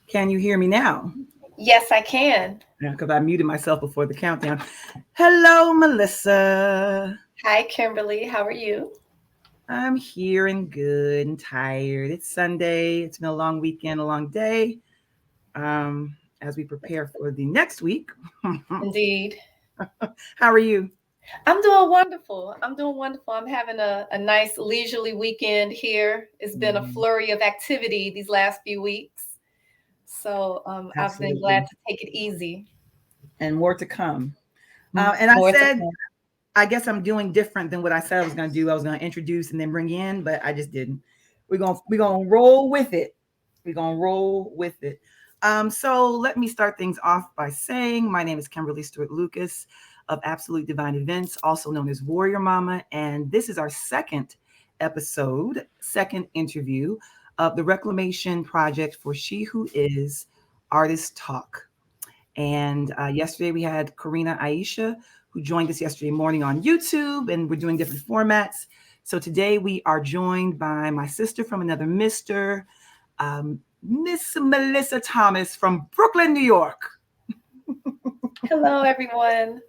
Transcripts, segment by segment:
Can you hear me now? Yes, I can. Yeah, because I muted myself before the countdown. Hello, Melissa. Hi, Kimberly. How are you? I'm here and good and tired. It's Sunday. It's been a long weekend, a long day. As we prepare for the next week. Indeed. How are you? I'm doing wonderful. I'm having a nice leisurely weekend here. It's been a Mhm. flurry of activity these last few weeks. So I've been glad Absolutely. to take it easy. And more to come. And I More to said, come. I guess I'm doing different than what I said I was going to do. I was going to introduce and then bring you in, but I just didn't. We're gonna roll with it. We're gonna roll with it. So let me start things off by saying my name is Kimberly Stewart Lucas of Absolute Divine Events, also known as Warrior Mama, and this is our second interview of the Reclamation Project for She Who Is Artist Talk. And yesterday we had Karina Aisha, who joined us yesterday morning on YouTube, and we're doing different formats. So today we are joined by my sister from another Mister, Miss Melissa Thomas from Brooklyn, New York. Hello, everyone.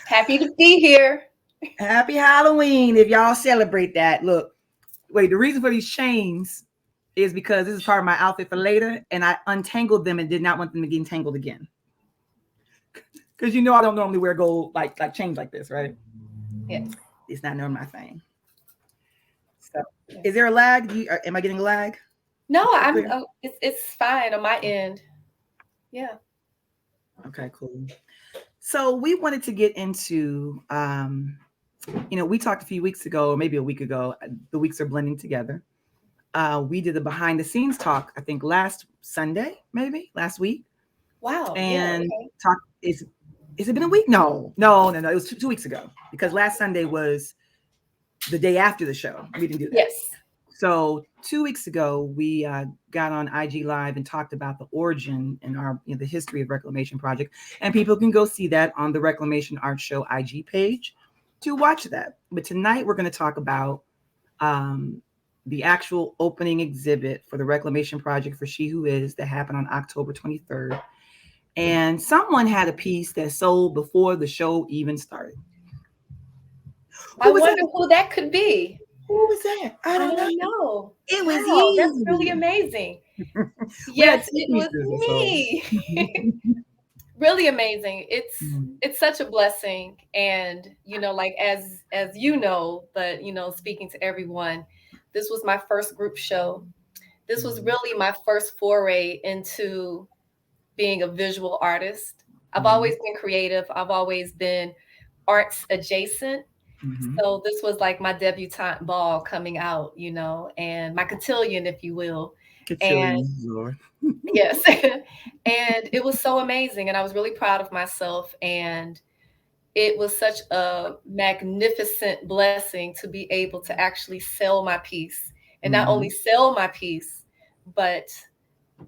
Happy to be here. Happy Halloween if y'all celebrate that. Look, wait, the reason for these chains is because this is part of my outfit for later, and I untangled them and did not want them to get entangled again. Because I don't normally wear gold like chains like this, right? Yes. It's not normally my thing. So, Yes. is there a lag? Am I getting a lag? No, Still I'm. clear? It's fine on my end. Yeah. Okay, cool. So we wanted to get into, we talked a few weeks ago, or maybe a week ago. The weeks are blending together. We did a behind the scenes talk, I think last Sunday, maybe last week, Wow. Yeah. and Okay. talk is it been a week? No. It was 2 weeks ago because last Sunday was the day after the show. We didn't do that. Yes. So 2 weeks ago, we got on IG Live and talked about the origin and the history of Reclamation Project, and people can go see that on the Reclamation Art Show IG page to watch that. But tonight we're going to talk about um, the actual opening exhibit for the Reclamation Project for She Who Is that happened on October 23rd. And someone had a piece that sold before the show even started. I Who was that? wonder who that could be. Who was that? I I don't know. don't know. It was Wow, that's really you. amazing. We had Yes, two it was pieces or so. me. Really amazing. It's such a blessing, and like as you know, but speaking to everyone, this was my first group show. This was really my first foray into being a visual artist. I've always Mhm, been creative. I've always been arts adjacent. mhm. So this was like my debutante ball coming out, and my cotillion, if you will. And Cotillion, Lord. yes, and it was so amazing. And I was really proud of myself. And it was such a magnificent blessing to be able to actually sell my piece. And not only Mhm. sell my piece, but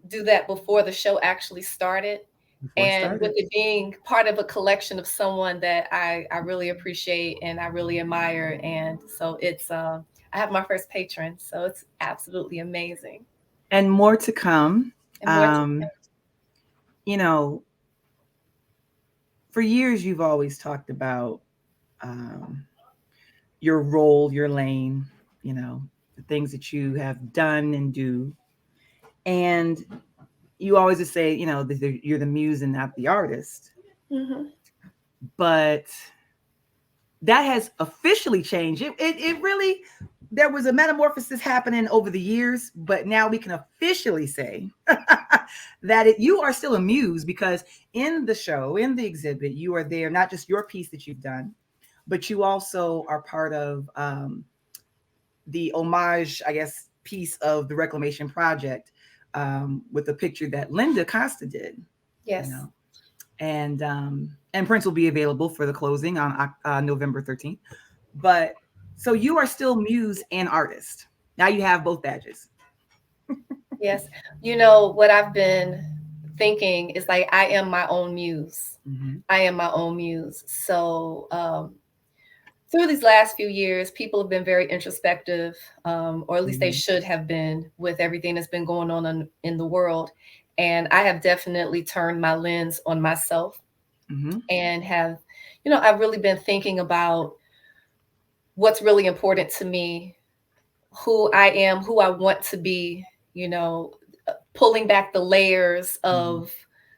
do that before the show actually started. Before it And with started. it being part of a collection of someone that I really appreciate and I really admire. And so I have my first patron. So it's absolutely amazing. And more to come. And more to Um, you know, for years you've always talked about um, your role, your lane, the things that you have done and do. And you always just say, that you're the muse and not the artist. hmm But that has officially changed. It really, there was a metamorphosis happening over the years, but now we can officially say that you are still a muse because in the show, in the exhibit, you are there, not just your piece that you've done, but you also are part of the homage, I guess, piece of the Reclamation Project with a picture that Linda Costa did, you yes. know, and prints will be available for the closing on November 13th. But so you are still muse and artist. Now you have both badges. Yes. What I've been thinking is like I am my own muse. Mm-hmm. I am my own muse. So through these last few years, people have been very introspective, or at least they Mhm. should have been with everything that's been going on in the world. And I have definitely turned my lens on myself Mhm. and have, I've really been thinking about what's really important to me, who I am, who I want to be, you know, pulling back the layers Mhm. of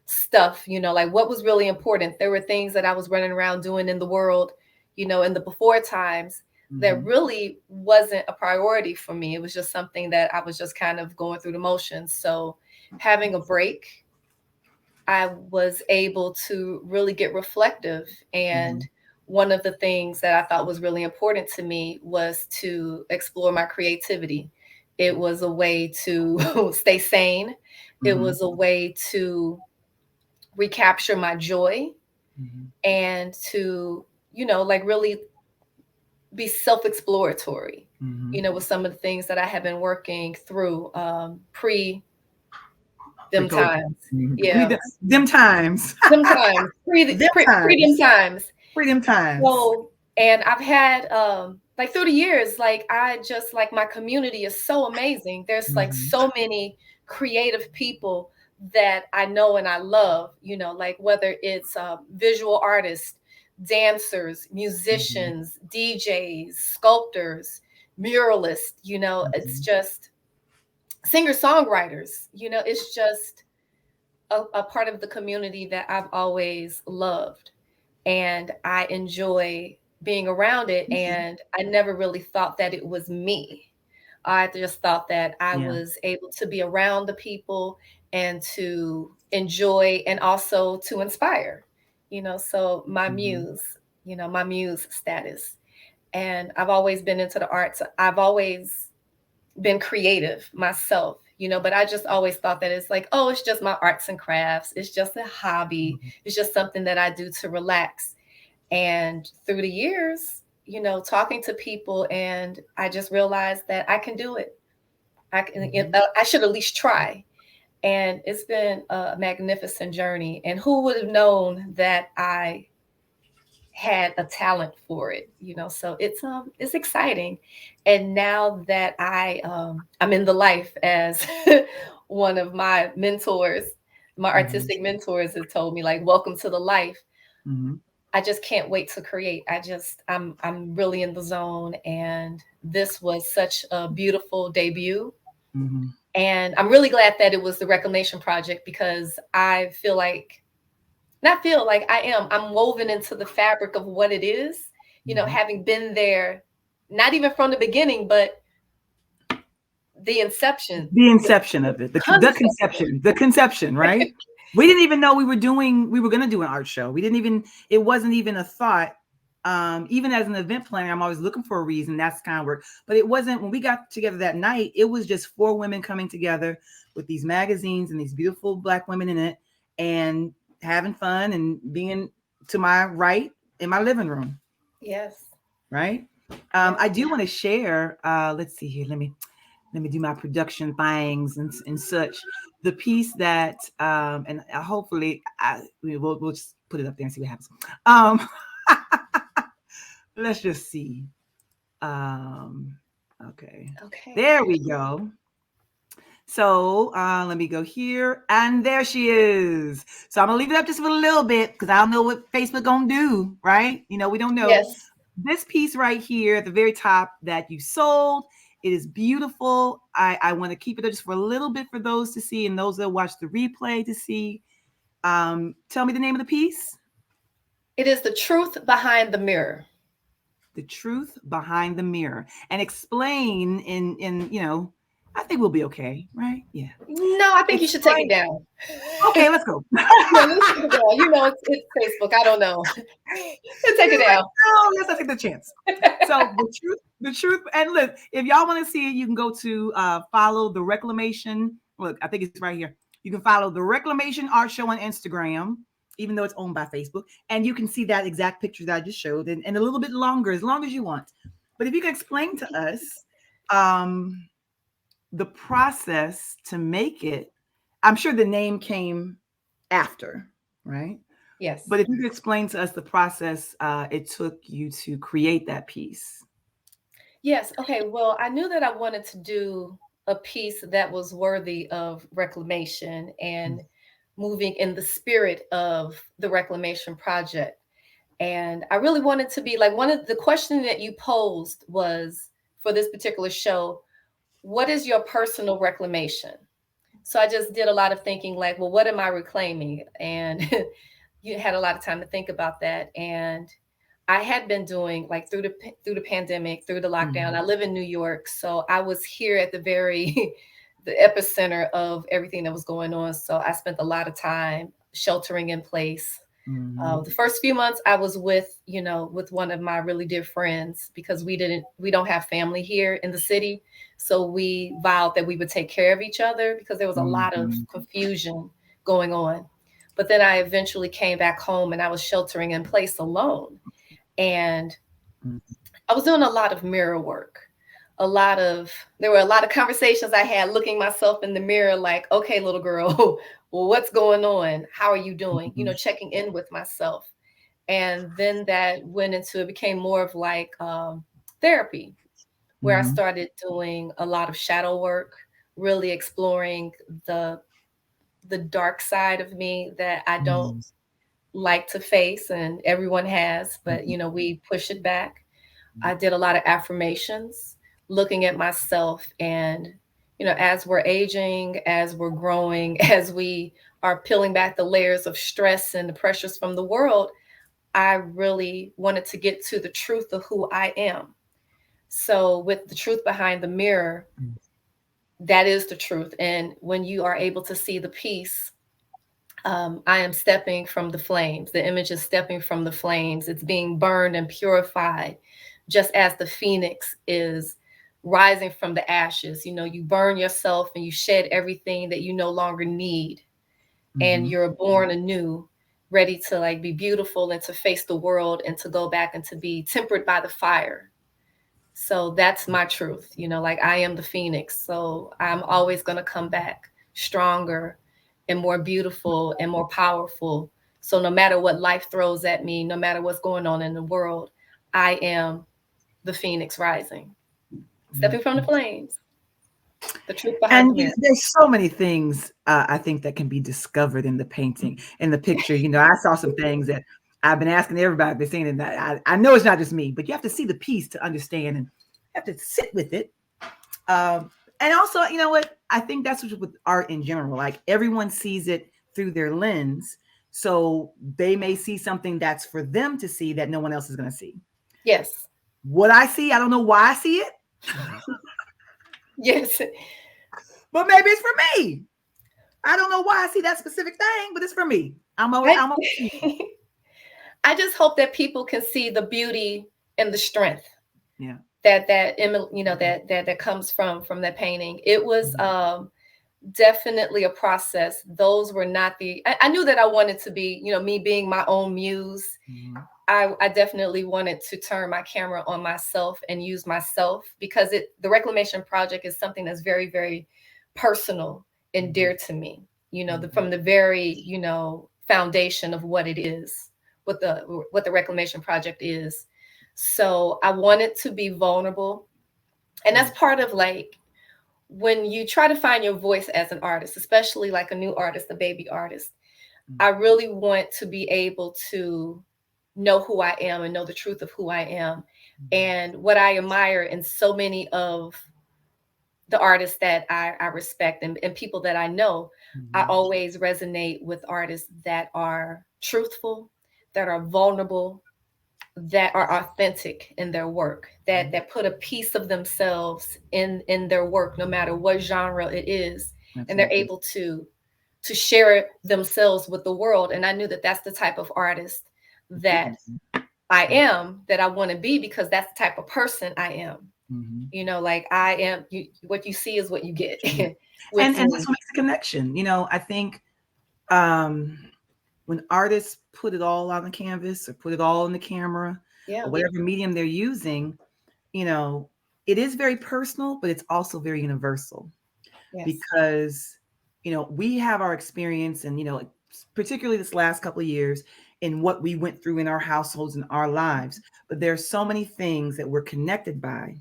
stuff, like what was really important. There were things that I was running around doing in the world, in the before times that Mhm. really wasn't a priority for me. It was just something that I was just kind of going through the motions. So having a break, I was able to really get reflective. And Mhm. one of the things that I thought was really important to me was to explore my creativity. It was a way to stay sane. It Mhm. was a way to recapture my joy Mhm. and to, like really be self exploratory, Mhm. with some of the things that I have been working through pre them Pre-COVID. times. Mhm. Yeah, Them times. them times, Them pre them times. times. Freedom times. So, and I've had like through the years, like I just like my community is so amazing. There's like Mhm. so many creative people that I know and I love, like whether it's visual artists, dancers, Mhm. musicians, DJs, sculptors, muralists, it's Mhm. just singer-songwriters, it's just a part of the community that I've always loved, and I enjoy being around it. Okay. And I never really thought that it was me. I just thought that I Yeah. was able to be around the people and to enjoy and also to inspire, so Mhm. my muse status. And I've always been into the arts. I've always been creative myself, but I just always thought that it's like, oh, it's just my arts and crafts. It's just a hobby. Mhm. It's just something that I do to relax. And through the years, talking to people, and I just realized that I can do it. Mhm. I should at least try. And it's been a magnificent journey. And who would have known that I had a talent for it, so it's exciting. And now that I'm in the life, as one of my mentors, my Mhm. artistic mentors, has told me, like, welcome to the life. Mhm. I just can't wait to create. I'm really in the zone, and this was such a beautiful debut. Mhm. And I'm really glad that it was the Reclamation project, because I feel like, not feel like I am, I'm woven into the fabric of what it is, Mhm. having been there, not even from the beginning, but the inception, The the, inception the of it, concept of the conception, right? We didn't even know we were going to do an art show. We didn't even, it wasn't even a thought. Even as an event planner, I'm always looking for a reason. That's kind of work. But it wasn't, when we got together that night, it was just four women coming together with these magazines and these beautiful Black women in it, and having fun and being to my right in my living room, Yes, right? yes. I do want to share, let's see here. Let me do my production things and such. The piece that and hopefully we'll just put it up there and see what happens. Um, let's just see. Um, okay, Okay. there we go. So let me go here, and there she is. So I'm gonna leave it up just for a little bit because I don't know what Facebook gonna do, right? We don't know. Yes. This piece right here at the very top that you sold, it is beautiful. I want to keep it there just for a little bit for those to see and those that watch the replay to see. Tell me the name of the piece. It is the truth behind the mirror. The truth behind the mirror, and explain in I think we'll be okay, right? Yeah. No, I think you should take it Explain. down. Okay, let's go. Yeah, let's take it down. It's Facebook. I don't know. Let's take it You're like, down. no, let's not take the chance. So the truth, and look, if y'all want to see it, you can go to follow the Reclamation. Look, I think it's right here. You can follow the Reclamation Art Show on Instagram, even though it's owned by Facebook, and you can see that exact picture that I just showed, and a little bit longer, as long as you want. But if you can explain to us um, the process to make it, I'm sure the name came after, right? Yes. But if you could explain to us the process it took you to create that piece. Yes. Okay. Well, I knew that I wanted to do a piece that was worthy of reclamation and moving in the spirit of the Reclamation Project. And I really wanted to be like one of the question that you posed was for this particular show, what is your personal reclamation? So I just did a lot of thinking like, well, what am I reclaiming? And you had a lot of time to think about that. And I had been doing like through the pandemic, through the lockdown. I live in New York, so I was here at the very the epicenter of everything that was going on. So I spent a lot of time sheltering in place. The first few months I was with, with one of my really dear friends because we don't have family here in the city. So we vowed that we would take care of each other because there was a lot of confusion going on. But then I eventually came back home and I was sheltering in place alone. And I was doing a lot of mirror work. There were a lot of conversations I had looking myself in the mirror, like, okay, little girl, well, what's going on? How are you doing? Checking in with myself. And then that went into, it became more of like therapy, where I started doing a lot of shadow work, really exploring the the dark side of me that I don't like to face and everyone has, but we push it back. I did a lot of affirmations, looking at myself and as we're aging, as we're growing, as we are peeling back the layers of stress and the pressures from the world, I really wanted to get to the truth of who I am. So with the truth behind the mirror, that is the truth. And when you are able to see the piece, I am stepping from the flames. The image is stepping from the flames. It's being burned and purified, just as the phoenix is rising from the ashes. You burn yourself and you shed everything that you no longer need, and you're born anew, ready to like be beautiful and to face the world and to go back and to be tempered by the fire. So that's my truth, like I am the phoenix. So I'm always going to come back stronger and more beautiful and more powerful. So no matter what life throws at me, no matter what's going on in the world, I am the phoenix rising, stepping from the flames, the truth behind the And mirror. there's so many things I think that can be discovered in the painting, in the picture. I saw some things that I've been asking everybody if they've seen it. I know it's not just me, but you have to see the piece to understand and have to sit with it. And also, you know what? I think that's what with art in general. Like everyone sees it through their lens. So they may see something that's for them to see that no one else is going to see. Yes. What I see, I don't know why I see it. Yes. But maybe it's for me. I don't know why I see that specific thing, but it's for me. I'm a I just hope that people can see the beauty and the strength. Yeah. That comes from that painting. It was definitely a process. Those were not I knew that I wanted to be, me being my own muse. I definitely wanted to turn my camera on myself and use myself because the Reclamation Project is something that's very, very personal and dear to me. From the very, foundation of what it is, what the Reclamation Project is. So I wanted to be vulnerable. And that's part of like when you try to find your voice as an artist, especially like a new artist, a baby artist, I really want to be able to know who I am and know the truth of who I am. And what I admire in so many of the artists that I respect and people that I know, I always resonate with artists that are truthful, that are vulnerable, that are authentic in their work, that put a piece of themselves in their work, no matter what genre it is. Absolutely. And they're able to share themselves with the world. And I knew that that's the type of artist that I am, that I want to be, because that's the type of person I am. Like I am, what you see is what you get. and that's what makes a connection. I think when artists put it all on the canvas or put it all in the camera, or whatever medium they're using, it is very personal, but it's also very universal. Yes. Because we have our experience, and particularly this last couple of years, in what we went through in our households and our lives. But there's so many things that we're connected by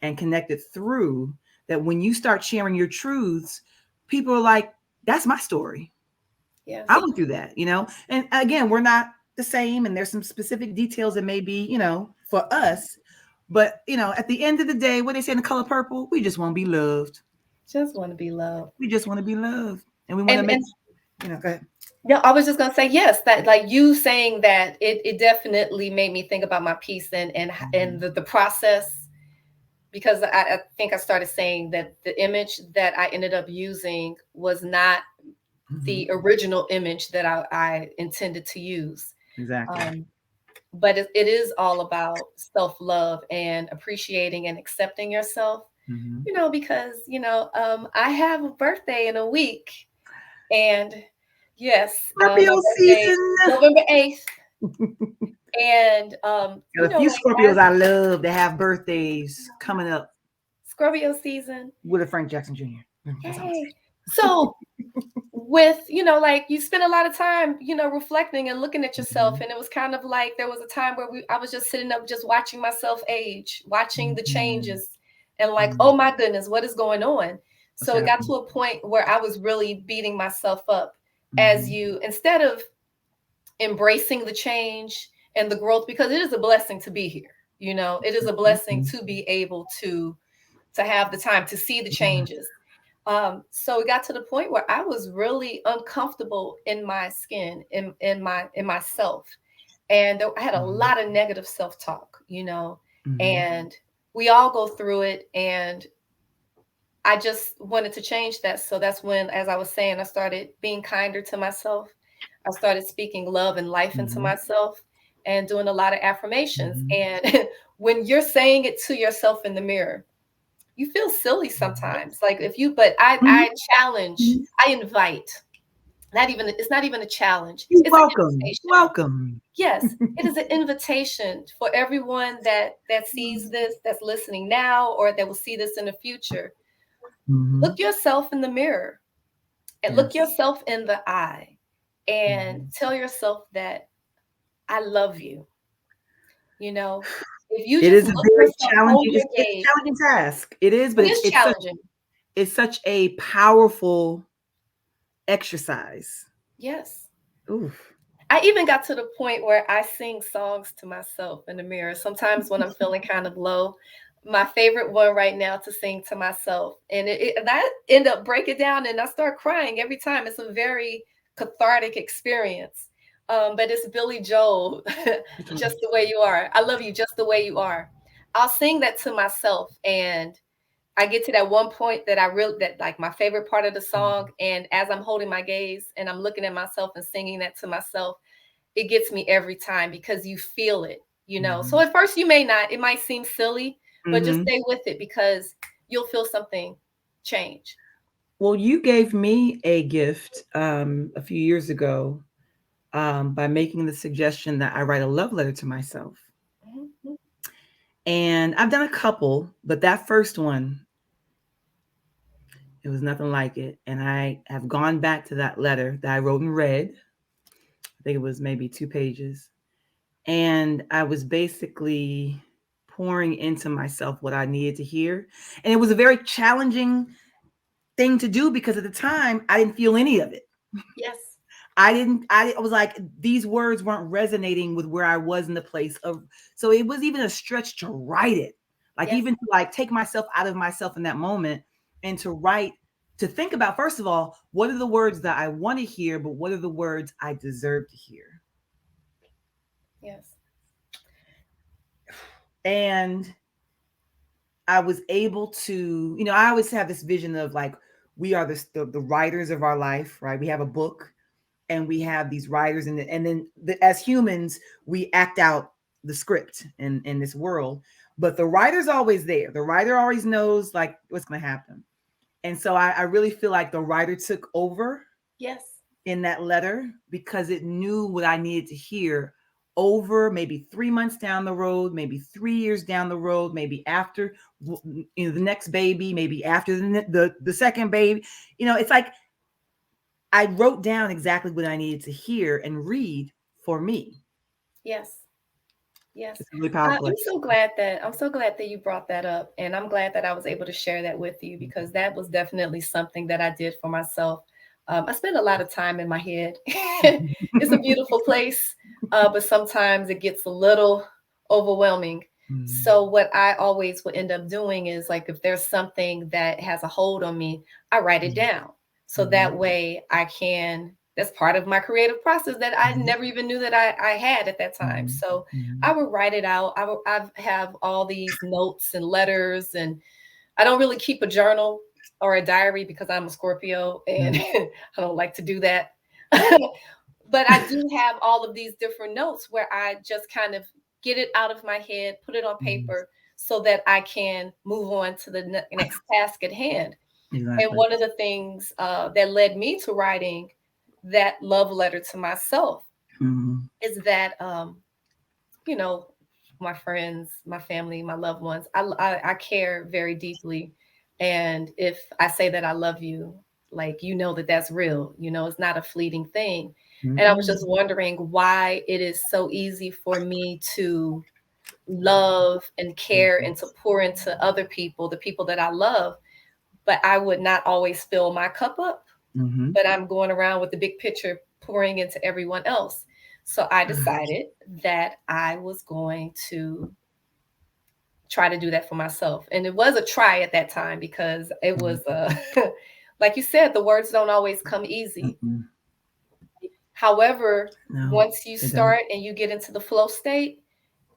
and connected through that when you start sharing your truths, people are like, that's my story. Yes. I went through that, you know? And again, we're not the same. And there's some specific details that may be, you know, for us. But, you know, at the end of the day, what they say in the color purple, we just want to be loved. Just want to be loved. We just want to be loved. And we want to make, And you know, go ahead. no, I was just gonna say yes. That like you saying that it definitely made me think about my piece and the process because I think I started saying that the image that I ended up using was not the original image that I intended to use. Exactly. But it is all about self love and appreciating and accepting yourself. Mm-hmm. You know, because I have a birthday in a week, and yes, Scorpio my birthday season. November 8th, and Got a few like Scorpios as I love that have birthdays coming up Scorpio season. with a Frank Jackson Jr. Hey, so with like you spend a lot of time reflecting and looking at yourself, and it was kind of like there was a time where I was just sitting up just watching myself age, watching the changes, and like, oh my goodness, what is going on? So it got to a point where I was really beating myself up as you instead of embracing the change and the growth, because it is a blessing to be here. It is a blessing to be able to have the time to see the changes. So it got to the point where I was really uncomfortable in my skin, in myself, and I had a lot of negative self-talk, and we all go through it, and I just wanted to change that. So that's when, as I was saying, I started being kinder to myself. I started speaking love and life into myself and doing a lot of affirmations. And when you're saying it to yourself in the mirror, you feel silly sometimes. Like but I challenge, I invite, it's not even a challenge. You're It's an welcome. invitation. Welcome. Yes, it is an invitation for everyone that sees this, that's listening now, or that will see this in the future. Look yourself in the mirror and look yourself in the eye and tell yourself that I love you. If you It just is a look very yourself, hold challenging, your it's a gaze, challenging task. It is, but it is challenging. it's such a powerful exercise. Yes. Oof. I even got to the point where I sing songs to myself in the mirror. Sometimes when I'm feeling kind of low, my favorite one right now to sing to myself, and and I end up breaking down and I start crying every time. It's a very cathartic experience. But it's Billy Joel, Just the Way You Are. I love you just the way you are. I'll sing that to myself, and I get to that one point that that like my favorite part of the song. And as I'm holding my gaze and I'm looking at myself and singing that to myself, it gets me every time because you feel it. So at first it might seem silly, but just stay with it because you'll feel something change. Well, you gave me a gift a few years ago by making the suggestion that I write a love letter to myself. Mhm. And I've done a couple, but that first one, it was nothing like it. And I have gone back to that letter that I wrote in red. I think it was maybe 2 pages. And I was basically pouring into myself what I needed to hear. And it was a very challenging thing to do because at the time I didn't feel any of it. Yes. I was like, these words weren't resonating with where I was in the place of, so it was even a stretch to write it. Like Yes. even to like take myself out of myself in that moment and to write, to think about, first of all, what are the words that I want to hear, but what are the words I deserve to hear? Yes. And I was able to, I always have this vision of like, we are the writers of our life, right? We have a book and we have these writers, and then as humans, we act out the script in this world. But the writer's always there. The writer always knows like what's going to happen. And so I really feel like the writer took over Yes. in that letter because it knew what I needed to hear over maybe 3 months down the road, maybe 3 years down the road, maybe after the next baby, maybe after the second baby. It's like I wrote down exactly what I needed to hear and read for me. Yes. Yes. It's a really powerful I'm so glad that you brought that up. And I'm glad that I was able to share that with you because that was definitely something that I did for myself. I spend a lot of time in my head. It's a beautiful place, but sometimes it gets a little overwhelming. Mhm. So what I always would end up doing is like if there's something that has a hold on me, I write it down. So that Mhm. way I can, that's part of my creative process that I Mhm. never even knew that I had at that time. Mhm. So I Mhm. would write it out. I have all these notes and letters, and I don't really keep a journal or a diary because I'm a Scorpio and Mhm. I don't like to do that. But I do have all of these different notes where I just kind of get it out of my head, put it on Mhm. paper so that I can move on to the next task at hand. And Exactly. one of the things that led me to writing that love letter to myself Mhm. is that you know, my friends, my family, my loved ones. I care very deeply, and if I say that I love you, like you know that that's real. You know, it's not a fleeting thing. And I was Mhm. just wondering why it is so easy for me to love and care Mhm. and to pour into other people, the people that I love, but I would not always fill my cup up, Mhm. but I'm going around with the big picture pouring into everyone else. So I decided that I was going to try to do that for myself. And it was a try at that time because it was, Mhm. like you said, the words don't always come easy. Mhm. However, No, once you it doesn't. start and you get into the flow state,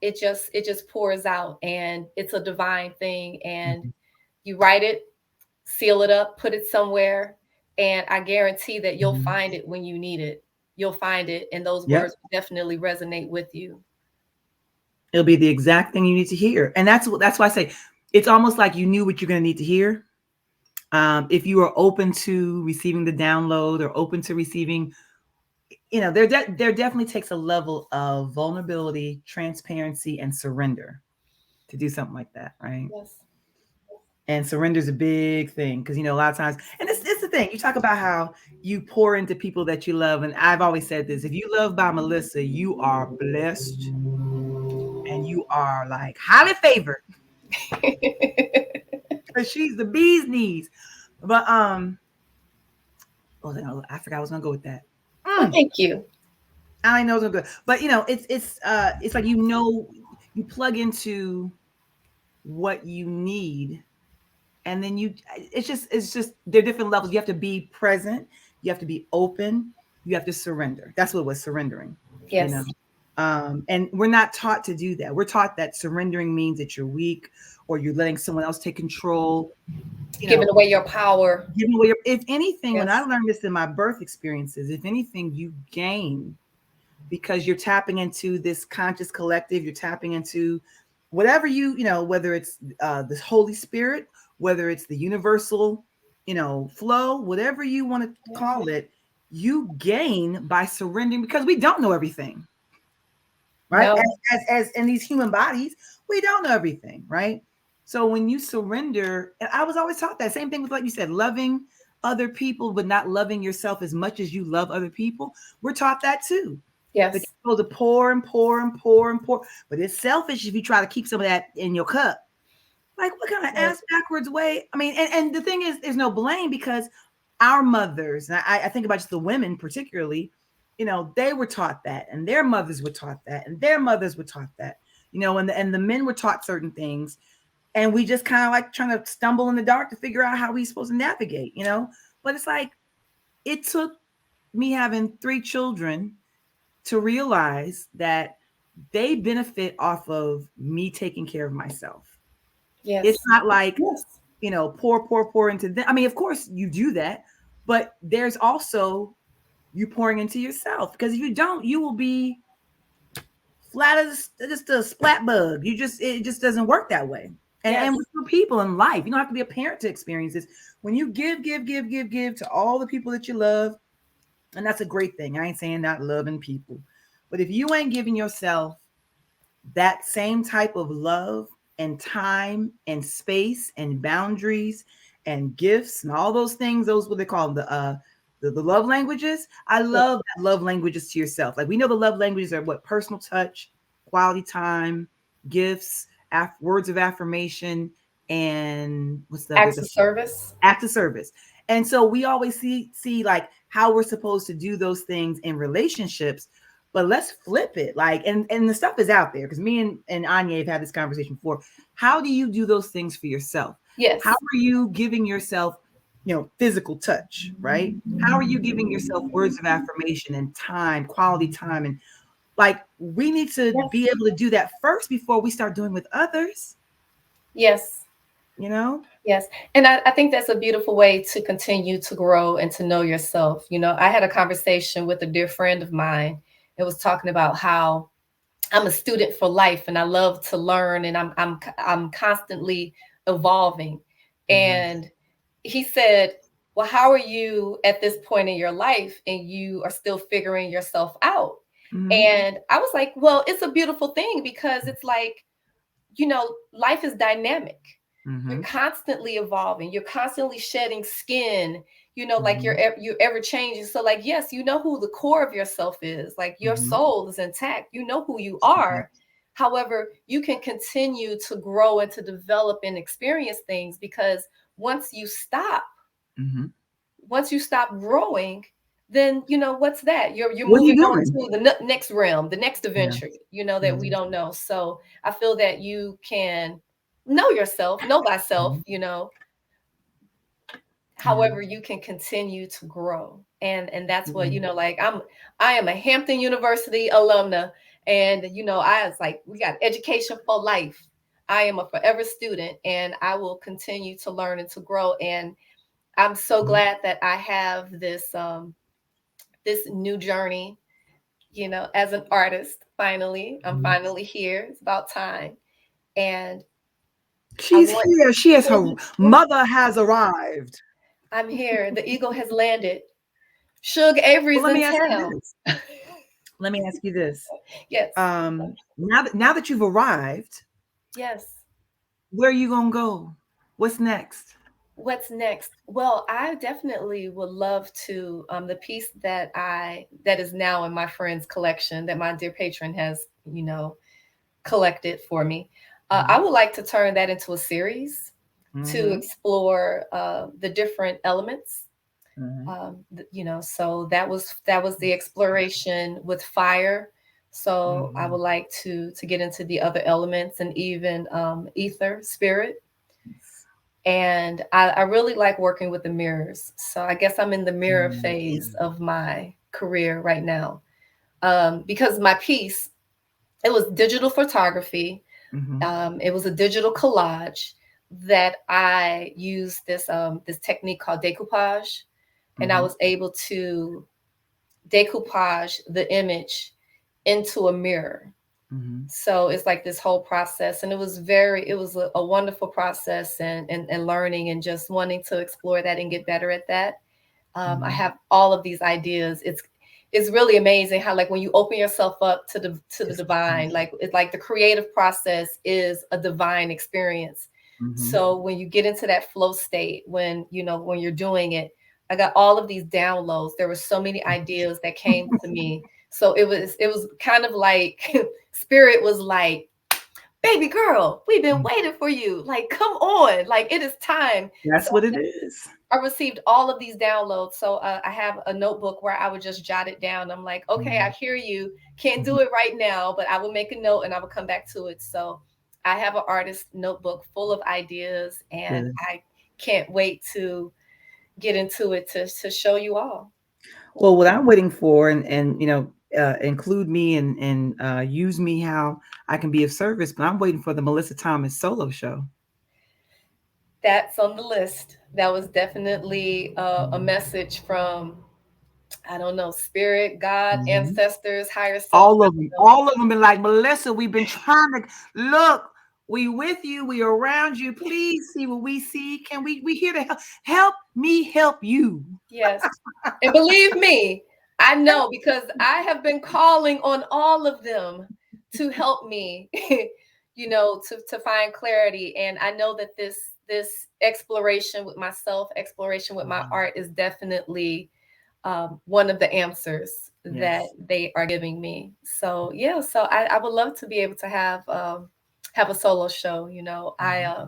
it just pours out and it's a divine thing. And Mhm. you write it, seal it up, put it somewhere, and I guarantee that you'll Mhm. find it when you need it. You'll find it, and those Yep. words will definitely resonate with you. It'll be the exact thing you need to hear. And that's why I say it's almost like you knew what you're going to need to hear. If you are open to receiving the download or open to receiving, there definitely takes a level of vulnerability, transparency, and surrender to do something like that, right? Yes. And surrender is a big thing because a lot of times, and it's the thing you talk about how you pour into people that you love, and I've always said this: if you love by Melissa, you are blessed and you are like highly favored because she's the bee's knees. But I forgot I was gonna go with that. Well, Mm, thank you. I know it's gonna go, but it's like you plug into what you need, and then it's just there are different levels. You have to be present, you have to be open, you have to surrender. That's what it was, surrendering, you know. Yes. And we're not taught to do that. We're taught that surrendering means that you're weak or you're letting someone else take control, you Giving know, away your power. giving away if anything, when I Yes. learned this in my birth experiences, if anything, you gain because you're tapping into this conscious collective, you're tapping into whatever whether it's the Holy Spirit, whether it's the universal, flow, whatever you want to Yes. call it, you gain by surrendering because we don't know everything, right? No. As in these human bodies, we don't know everything, right? So when you surrender, and I was always taught that same thing with, like you said, loving other people, but not loving yourself as much as you love other people. We're taught that too. That Yes. you're supposed to pour and pour and pour and pour, but it's selfish if you try to keep some of that in your cup. Like, what kind of Yes. ass backwards way? I mean, and the thing is, there's no blame because our mothers, and I think about just the women particularly, they were taught that, and their mothers were taught that, and their mothers were taught that, and the men were taught certain things, and we just kind of like trying to stumble in the dark to figure out how we supposed to navigate. But it's like it took me having 3 children to realize that they benefit off of me taking care of myself. It's Yes. not like, Yes. pour into them. I mean, of course you do that, but there's also you pouring into yourself because if you don't, you will be flat as just a splat bug. It just doesn't work that way. And Yes. with your people in life, you don't have to be a parent to experience this. When you give to all the people that you love, and that's a great thing. I ain't saying not loving people, but if you ain't giving yourself that same type of love and time and space and boundaries and gifts and all those things, those what they call them, the love languages. I love that love languages to yourself. Like we know the love languages are what? Personal touch, quality time, gifts, words of affirmation, and what's the other? Acts of service. Act of service. And so we always see like how we're supposed to do those things in relationships, but let's flip it. Like, and the stuff is out there because me and Anya have had this conversation before. How do you do those things for yourself? How Yes. are you giving yourself, physical touch, right? How are you giving yourself words of affirmation and time, quality time? And like, we need to Yes. be able to do that first before we start doing with others, Yes. you know? Yes. And I think that's a beautiful way to continue to grow and to know yourself. I had a conversation with a dear friend of mine. It was talking about how I'm a student for life and I love to learn and I'm constantly evolving. Mhm. And he said, "Well, how are you at this point in your life and you are still figuring yourself out?" Mhm. And I was like, "Well, it's a beautiful thing because it's like, life is dynamic. You're Mhm. constantly evolving. You're constantly shedding skin. Like Mhm. you're ever changing. So, like, yes, you know who the core of yourself is. Like your Mhm. soul is intact. You know who you are. However, you can continue to grow and to develop and experience things because once you stop, Mhm. once you stop growing, then what's that? You're What are you moving on doing? to the next realm, the next Yeah. adventure. That we Mhm. don't know. So I feel that you can know yourself, know thyself. Mhm. Yeah. However, you can continue to grow, and that's what Mhm. like I am a Hampton University alumna, and I was like, we got education for life. I am a forever student, and I will continue to learn and to grow. And I'm so Mhm. glad that I have this new journey, as an artist. Finally, I'm Mhm. finally here. It's about time. And I She's want, here. She is her mother has arrived. I'm here. The eagle has landed. Suge Well, Avery's let in me ask you town. this. Let me ask you this. Yes. Now that you've arrived, Yes. where are you gonna go? What's next? What's next? Well, I definitely would love to the piece that is now in my friend's collection that my dear patron has, collected for me. I Mhm. would like to turn that into a series to Mhm. explore the different elements. Mhm. So that was the exploration with fire. So I Mhm. would like to get into the other elements and even ether, spirit. And I really like working with the mirrors. So I guess I'm in the mirror phase Mhm. of my career right now. Because my piece, it was digital photography. Mhm. It was a digital collage that I used this technique called decoupage, and I Mhm. was able to decoupage the image into a mirror. Mhm. So it's like this whole process, and it was a wonderful process, and learning and just wanting to explore that and get better at that. I Mhm. have all of these ideas. It's really amazing how, like, when you open yourself up to the It's divine, like it's like the creative process is a divine experience. Mhm. So when you get into that flow state, when you're doing it, I got all of these downloads. There were so many ideas that came to me. So it was kind of like spirit was like, baby girl, we've been Mhm. waiting for you. Like, come on, like it is time. That's So what it is. I received all of these downloads. So I have a notebook where I would just jot it down. I'm like, okay, I Mhm. hear you. Can't Mhm. do it right now, but I will make a note and I will come back to it. So I have an artist notebook full of ideas, and Good. I can't wait to get into it to show you all. Well, what I'm waiting for, and include me and use me how I can be of service. But I'm waiting for the Melissa Thomas solo show. That's on the list. That was definitely a message from, I don't know, spirit, God, Mhm. ancestors, higher self. I don't know. All of them been like, Melissa, we've been trying to look. We with you. We around you. Please see what we see. Can we here to help? Help me help you. Yes. And believe me, I know because I have been calling on all of them to help me, to find clarity. And I know that this exploration with myself, exploration with my art is definitely one of the answers that Yes. they are giving me. So yeah, so I would love to be able to have a solo show. You know, I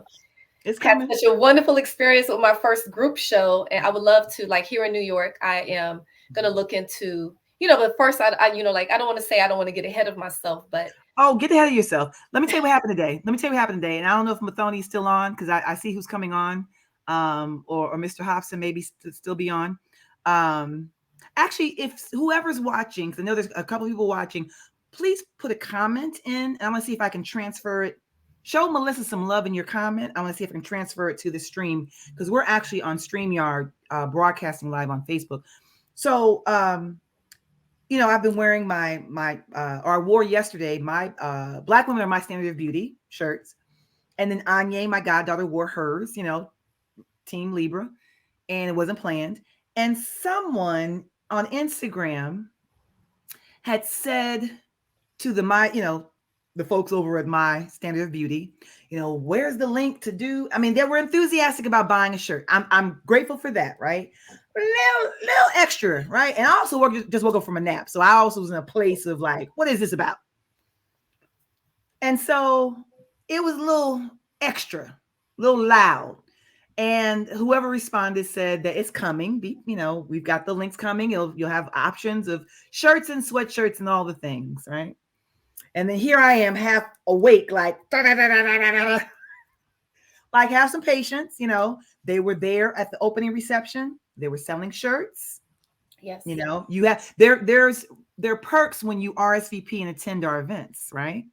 It's had coming. such a wonderful experience with my first group show, and I would love to, like, here in New York, I am gonna look into, but first like, I don't want to say, I don't want to get ahead of myself, but Oh, get ahead of yourself. Let me tell you what happened today. Let me tell you what happened today. And I don't know if Mathoni's still on because I see who's coming on. Or Mr. Hobson maybe still be on. Um, Actually, if whoever's watching, because I know there's a couple people watching, please put a comment in. And I'm gonna see if I can transfer it. Show Melissa some love in your comment. I want to see if I can transfer it to the stream because we're actually on StreamYard broadcasting live on Facebook. So I've been wearing or I wore yesterday my Black Women Are My Standard of Beauty shirts. And then Anya, my goddaughter, wore hers, Team Libra, and it wasn't planned. And someone on Instagram had said to the folks over at My Standard of Beauty, where's the link to do? I mean, they were enthusiastic about buying a shirt. I'm grateful for that, right? A little extra, right? And I also just woke up from a nap, so I also was in a place of like, what is this about? And so it was a little extra, a little loud. And whoever responded said that it's coming. We've got the links coming. You'll have options of shirts and sweatshirts and all the things, right? And then here I am, half awake, like, like, have some patience. They were there at the opening reception. They were selling shirts. yes, You have there are perks when you RSVP and attend our events, right?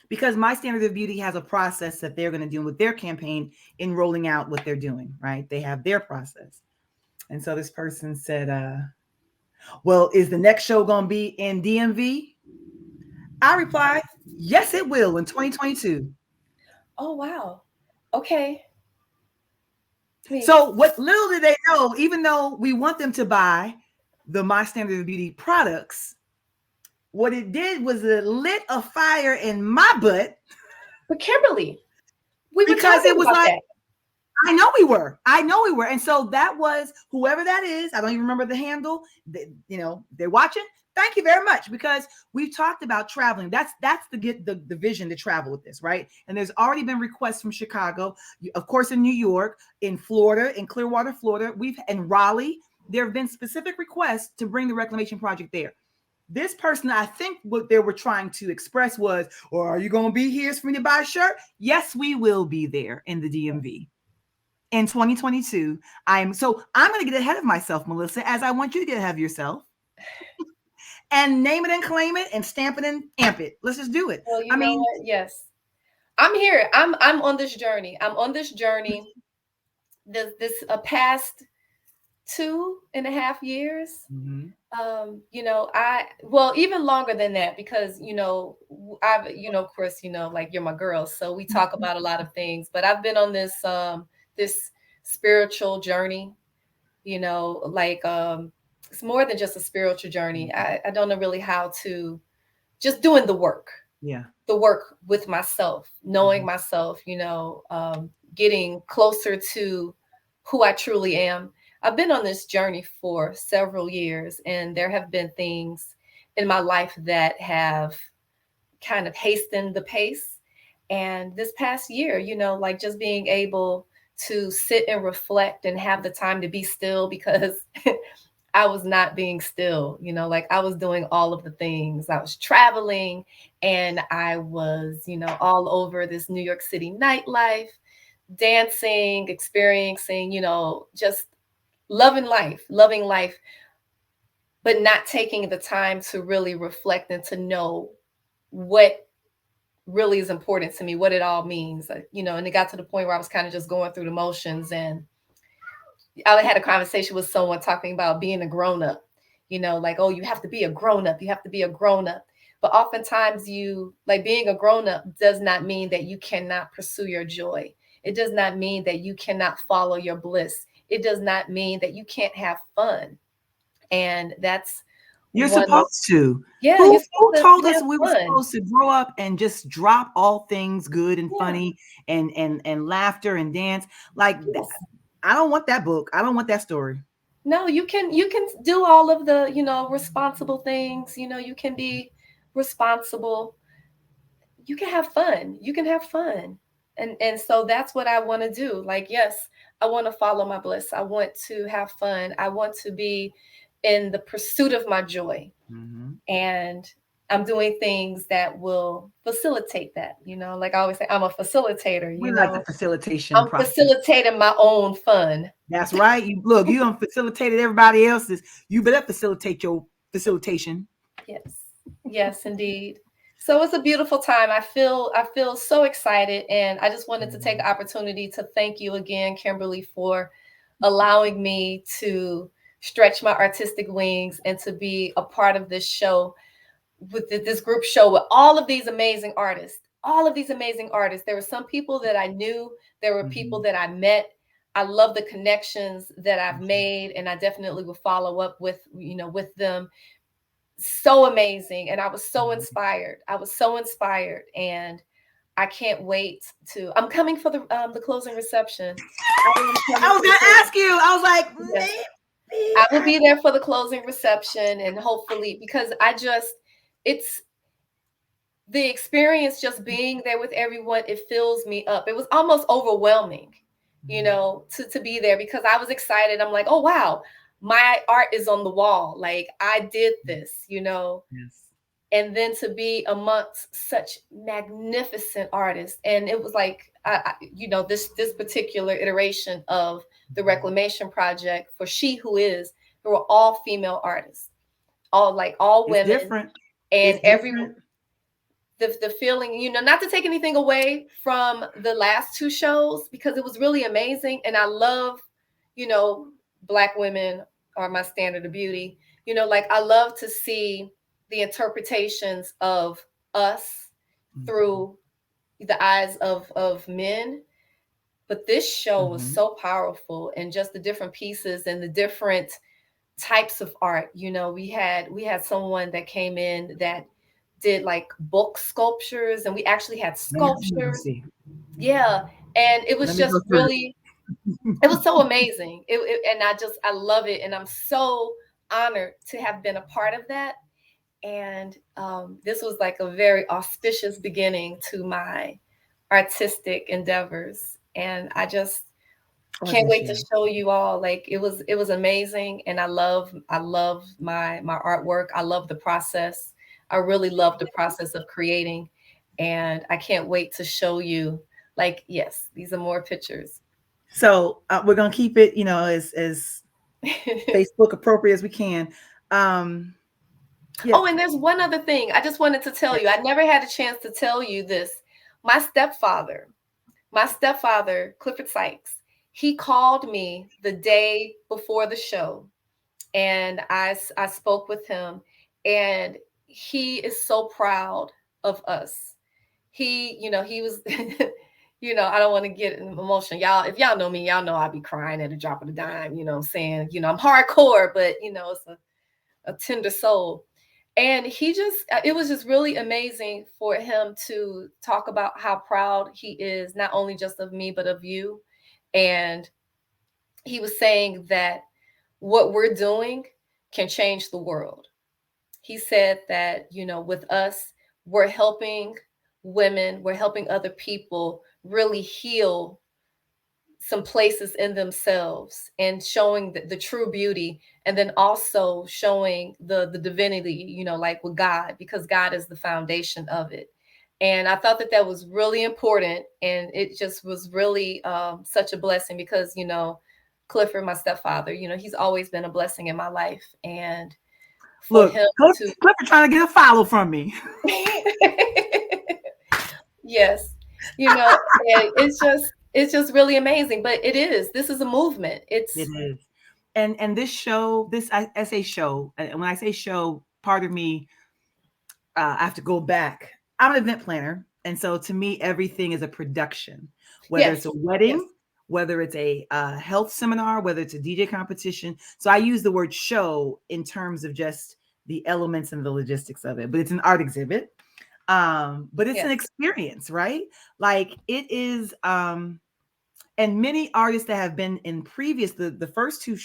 Because My Standard of Beauty has a process that they're going to do with their campaign in rolling out what they're doing, right? They have their process. And so this person said, well, is the next show going to be in DMV? I replied, yes, it will in 2022. oh wow, okay, please. So what little did they know, even though we want them to buy the My Standard of Beauty products, what it did was it lit a fire in my butt But Kimberly, we were because it talking was about like, that. I know we were. I know we were. And so that was whoever that is. I don't even remember the handle. They're watching. Thank you very much because we've talked about traveling. That's the vision to travel with this, right? And there's already been requests from Chicago, of course, in New York, in Florida, in Clearwater, Florida. In Raleigh. There have been specific requests to bring the Reclamation Project there. This person, I think what they were trying to express was, or are you going to be here for me to buy a shirt? Yes, we will be there in the DMV in 2022. I'm going to get ahead of myself, Melissa, as I want you to get ahead of yourself and name it and claim it and stamp it and amp it. Let's just do it. Well, I you know mean, what? Yes, I'm here. I'm on this journey. I'm on this journey. This past 2.5 years. mhm. I well, even longer than that, because I've, of course, like, you're my girl, so we talk about a lot of things. But I've been on this spiritual journey. Like, it's more than just a spiritual journey. I don't know really how to, just doing Yeah. the work with myself, knowing Mhm. myself, getting closer to who I truly am. I've been on this journey for several years, and there have been things in my life that have kind of hastened the pace. And this past year, like, just being able to sit and reflect and have the time to be still, because I was not being still, like, I was doing all of the things. I was traveling, and I was, all over this New York City nightlife, dancing, experiencing, just loving life, but not taking the time to really reflect and to know what really is important to me, what it all means, and it got to the point where I was kind of just going through the motions. And I had a conversation with someone talking about being a grown up, like, oh, you have to be a grown up, you have to be a grown up. But oftentimes, being a grown up does not mean that you cannot pursue your joy. It does not mean that you cannot follow your bliss. It does not mean that you can't have fun. And that's You're one of, supposed to. yeah, you're Who supposed told to us have we were fun. supposed to grow up and just drop all things good and Yeah, funny and laughter and dance like that? yes. I don't want that book. I don't want that story. No, you can do all of the, responsible things. You can be responsible. You can have fun. You can have fun. And so that's what I want to do. Like, yes, I want to follow my bliss. I want to have fun. I want to be in the pursuit of my joy. Mm-hmm. And I'm doing things that will facilitate that. Like I always say, I'm a facilitator. We like the facilitation I'm process. facilitating my own fun. That's right. You look, you done facilitated everybody else's. You better facilitate your facilitation. Yes. Yes, indeed. So it's a beautiful time. I feel so excited, and I just wanted to take Mhm. the opportunity to thank you again, Kimberly, for allowing me to stretch my artistic wings and to be a part of this show, with this group show with all of these amazing artists. All of these amazing artists. There were some people that I knew, there were people Mhm. that I met. I love the connections that I've made, and I definitely will follow up with them. So amazing, and I was so Mhm. inspired. I was so inspired, and I can't wait to. I'm coming for the closing reception. I am I coming was for the gonna closing. ask you. I was like, Yes, maybe I will I. be there for the closing reception, and hopefully, because it's the experience just being there with everyone. It fills me up. It was almost overwhelming, to be there, because I was excited. I'm like, oh wow, my art is on the wall. Like I did this. Yes. And then to be amongst such magnificent artists. And it was like, this particular iteration of the Reclamation project for She Who Is, there were all female artists, all It's women. different. And It's different. the feeling, not to take anything away from the last two shows, because it was really amazing. And I love, you know Black women are my standard of beauty. Like I love to see the interpretations of us Mhm. through the eyes of men. But this show was Mhm. so powerful, and just the different pieces and the different types of art. We had someone that came in that did like book sculptures, and we actually had Let me sculptures. see. Yeah. And it Let was me just go through it. really, it was so amazing. And I love it, and I'm so honored to have been a part of that. And this was like a very auspicious beginning to my artistic endeavors, and I just Oh, can't this wait to year. show you all. Like it was amazing, and I love my artwork. I love the process. I really love the process of creating, and I can't wait to show you. Like, yes, these are more pictures. So we're gonna keep it, as Facebook appropriate as we can. Um, yeah. Oh, and there's one other thing I just wanted to tell you. I Yes. never had a chance to tell you this. My stepfather, my stepfather, Clifford Sykes, he called me the day before the show, and I spoke with him, and he is so proud of us. He was, I don't want to get emotional. Y'all, if y'all know me, y'all know I'll be crying at a drop of a dime, saying, I'm hardcore, but, it's a tender soul. And it was just really amazing for him to talk about how proud he is, not only just of me, but of you. And he was saying that what we're doing can change the world. He said that, with us, we're helping women, we're helping other people really heal some places in themselves, and showing the true beauty, and then also showing the divinity, like with God, because God is the foundation of it. And I thought that that was really important, and it just was really such a blessing, because Clifford, my stepfather, he's always been a blessing in my life. And for Look, him to Clifford trying to get a follow from me. yes, and it's just really amazing. But this is a movement. It It's is. And this show, I say show, and when I say show, part of me, I have to go back. I'm an event planner, and so to me, everything is a production. Whether it's yes, a yes, wedding, whether it's a health seminar, whether it's a DJ competition. So I use the word show in terms of just the elements and the logistics of it. But it's an art exhibit. But it's an yes, experience, right? Like it is. And many artists that have been in previous the first two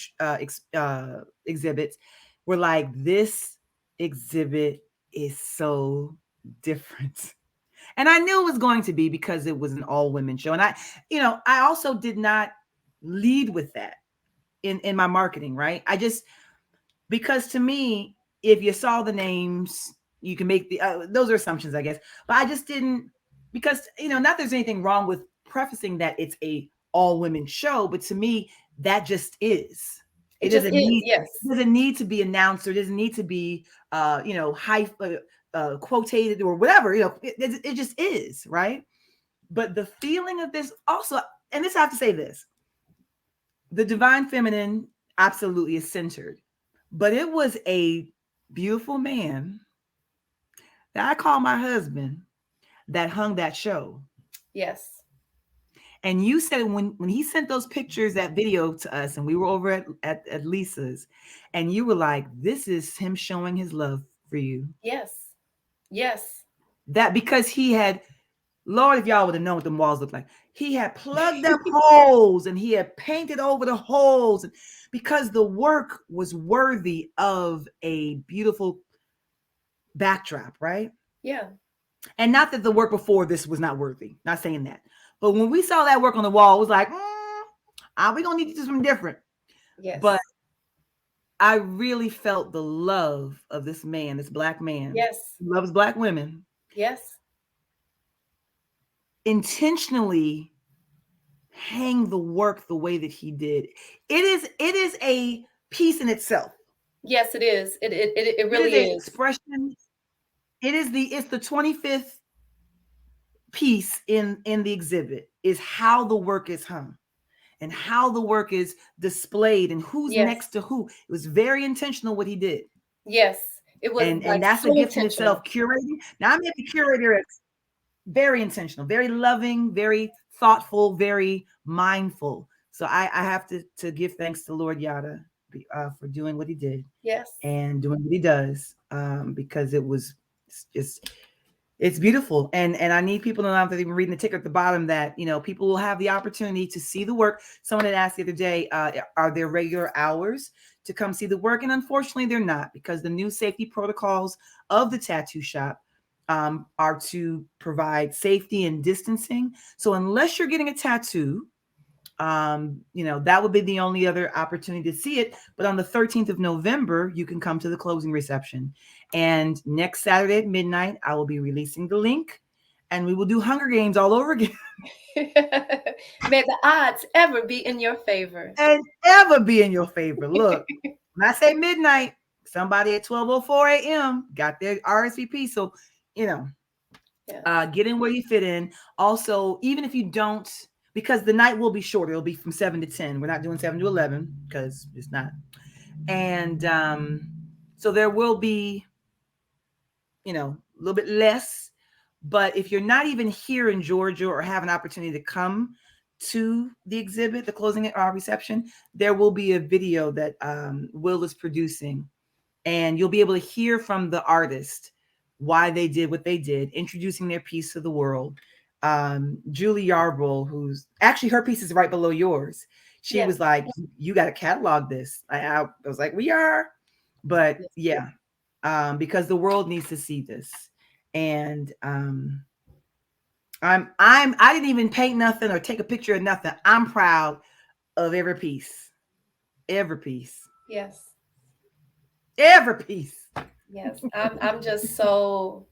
exhibits were like, this exhibit is so different. And I knew it was going to be because it was an all women show. And I also did not lead with that in my marketing, right? I just, because to me, if you saw the names, you can make the those are assumptions, I guess. But I just didn't, because not there's anything wrong with prefacing that it's a all women show, but to me that just is. It It just doesn't is. need Yes. it doesn't need to be announced, or doesn't need to be high quotated or whatever. It just is, right? But the feeling of this also, and this I have to say this, the divine feminine absolutely is centered, but it was a beautiful man that I call my husband that hung that show. Yes. And you said when he sent those pictures, that video to us, and we were over at Lisa's, and you were like, this is him showing his love for you. Yes. Yes. That because he had, Lord, if y'all would have known what the walls looked like, he had plugged up holes and he had painted over the holes, because the work was worthy of a beautiful backdrop, right? Yeah. And not that the work before this was not worthy, not saying that. But when we saw that work on the wall, it was like, we're going to need to do something different. Yes. But I really felt the love of this man, this Black man. Yes. Who loves Black women. Yes. Intentionally hang the work the way that he did. It is a piece in itself. Yes, it is. It really It is is. expression. It's the 25th piece in the exhibit, is how the work is hung and how the work is displayed and who's Yes. next to who. It was very intentional what he did. Yes. It was And like that's so a gift in intentional. itself, curating. Now I met the curator, very intentional, very loving, very thoughtful, very mindful. So I have to give thanks to Lord Yada for doing what he did Yes. and doing what he does, because it's beautiful. And I need people to know, after even reading the ticker at the bottom, that people will have the opportunity to see the work. Someone had asked the other day, are there regular hours to come see the work? And unfortunately they're not, because the new safety protocols of the tattoo shop are to provide safety and distancing. So unless you're getting a tattoo, that would be the only other opportunity to see it. But on the 13th of November, you can come to the closing reception. And next Saturday at midnight, I will be releasing the link, and we will do Hunger Games all over again. May the odds ever be in your favor. And ever be in your favor. Look, when I say midnight, somebody at 12:04 a.m. got their RSVP. So, get in where you fit in. Also, even if you don't, because the night will be shorter, it'll be from 7 to 10. We're not doing 7 to 11 because it's not. And so there will be, a little bit less. But if you're not even here in Georgia or have an opportunity to come to the exhibit, the closing reception, there will be a video that Will is producing, and you'll be able to hear from the artist why they did what they did, introducing their piece to the world. Julie Yarbrough, who's actually, her piece is right below yours. She was like, you got to catalog this. I was like, we are. But yeah, because the world needs to see this. And I didn't even paint nothing or take a picture of nothing. I'm proud of every piece. Every piece. Yes. Every piece. Yes. I'm just so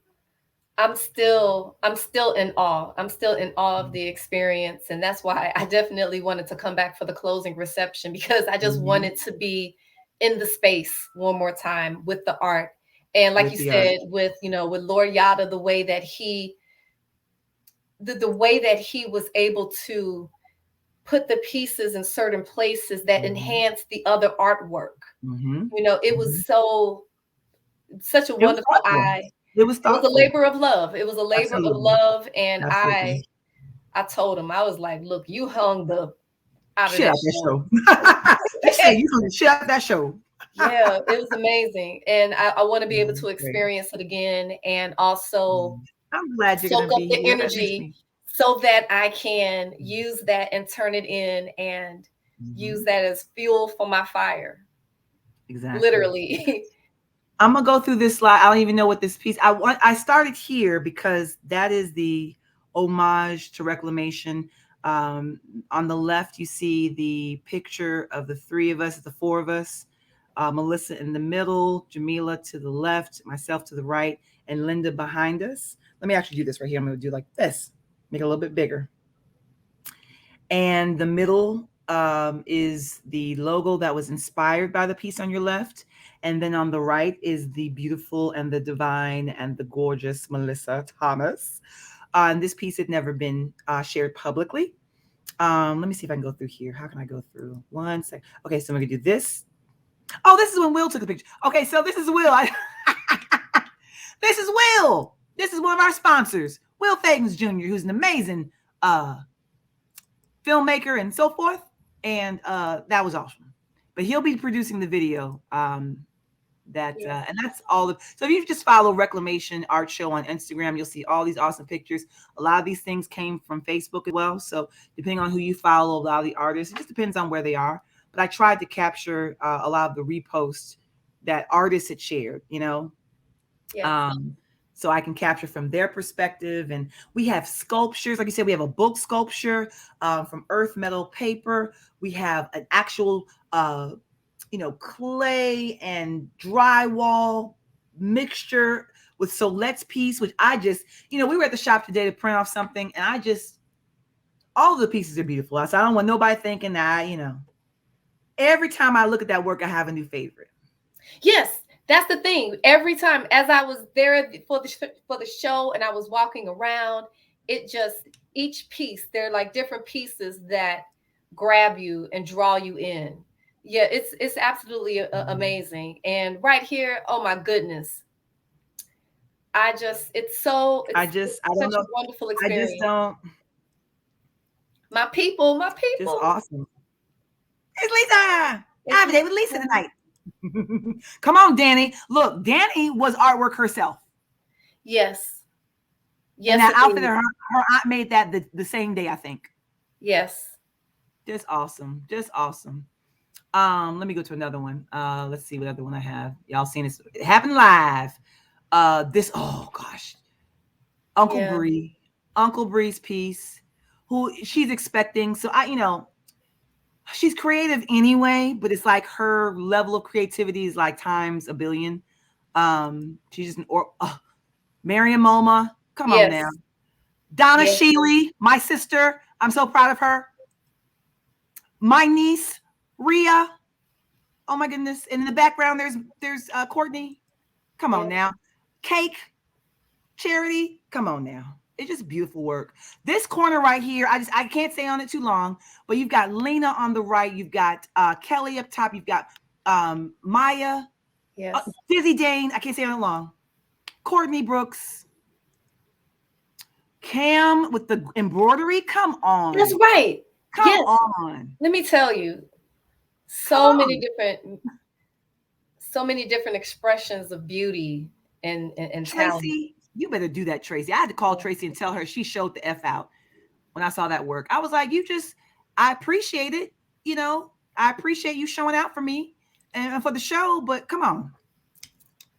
I'm still in awe. I'm still in awe of the experience. And that's why I definitely wanted to come back for the closing reception, because I just wanted to be in the space one more time with the art. And like you said, with Lord Yada, the way that the way that he was able to put the pieces in certain places that enhanced the other artwork. It was such a wonderful eye. It was thoughtful. It was a labor of love. It was a labor of love. And I told him, I was like, look, you hung the out of that show. You say you hung the shit out that show. Yeah, it was amazing. And I want to be able to experience it again, and also I'm glad you're soak gonna up be the here. energy, so that I can use that and turn it in and use that as fuel for my fire. Exactly. Literally. I'm gonna go through this slide. I don't even know what this piece. I started here because that is the homage to Reclamation. Um, on the left, you see the picture of the three of us, the four of us. Melissa in the middle, Jamila to the left, myself to the right, and Linda behind us. Let me actually do this right here. I'm gonna do like this, make it a little bit bigger. And the middle is the logo that was inspired by the piece on your left. And then on the right is the beautiful and the divine and the gorgeous Melissa Thomas. And this piece had never been shared publicly. Let me see if I can go through here. How can I go through? One second. Okay, so I'm gonna do this. Oh, this is when Will took the picture. Okay, so this is Will. This is Will. This is one of our sponsors, Will Fagans Jr., who's an amazing filmmaker and so forth. And that was awesome. But he'll be producing the video. And that's all of. So if you just follow Reclamation Art Show on Instagram, you'll see all these awesome pictures. A lot of these things came from Facebook as well. So depending on who you follow, a lot of the artists, it just depends on where they are. But I tried to capture a lot of the reposts that artists had shared, you know. Yeah. So I can capture from their perspective. And we have sculptures. Like you said, we have a book sculpture from earth metal paper. We have an actual, clay and drywall mixture with Solet's piece, which I just, we were at the shop today to print off something. And all the pieces are beautiful. So I don't want nobody thinking that, every time I look at that work, I have a new favorite. Yes. That's the thing. Every time, as I was there for the show and I was walking around, each piece, they're like different pieces that grab you and draw you in. Yeah, it's absolutely amazing. And right here, oh my goodness, it's such a wonderful experience. I just don't. My people. Just awesome. It's Lisa. Happy day with Lisa tonight. Come on, Danny. Look, Danny was artwork herself. Yes. And that outfit, her aunt made that the same day, I think. Yes. Just awesome. Just awesome. Let me go to another one. Let's see what other one I have. Y'all seen this? It happened live. Oh gosh. Uncle Bree's piece, who she's expecting. So she's creative anyway, but it's like her level of creativity is like times a billion. She's just Mariam Moma. Come on now. Donna Sheely, my sister. I'm so proud of her. My niece, Rhea. Oh my goodness. And in the background, there's Courtney. Come on now. Cake. Charity. Come on now. It's just beautiful work. This corner right here, I can't stay on it too long, but you've got Lena on the right. You've got Kelly up top. You've got Maya. Yes. Dizzy Dane. I can't stay on it long. Courtney Brooks. Cam with the embroidery. Come on. That's right. Come on. Let me tell you, so many different expressions of beauty and talent. Tracy, you better do that, Tracy. I had to call Tracy and tell her she showed the F out when I saw that work. I was like, I appreciate it. I appreciate you showing out for me and for the show, but come on.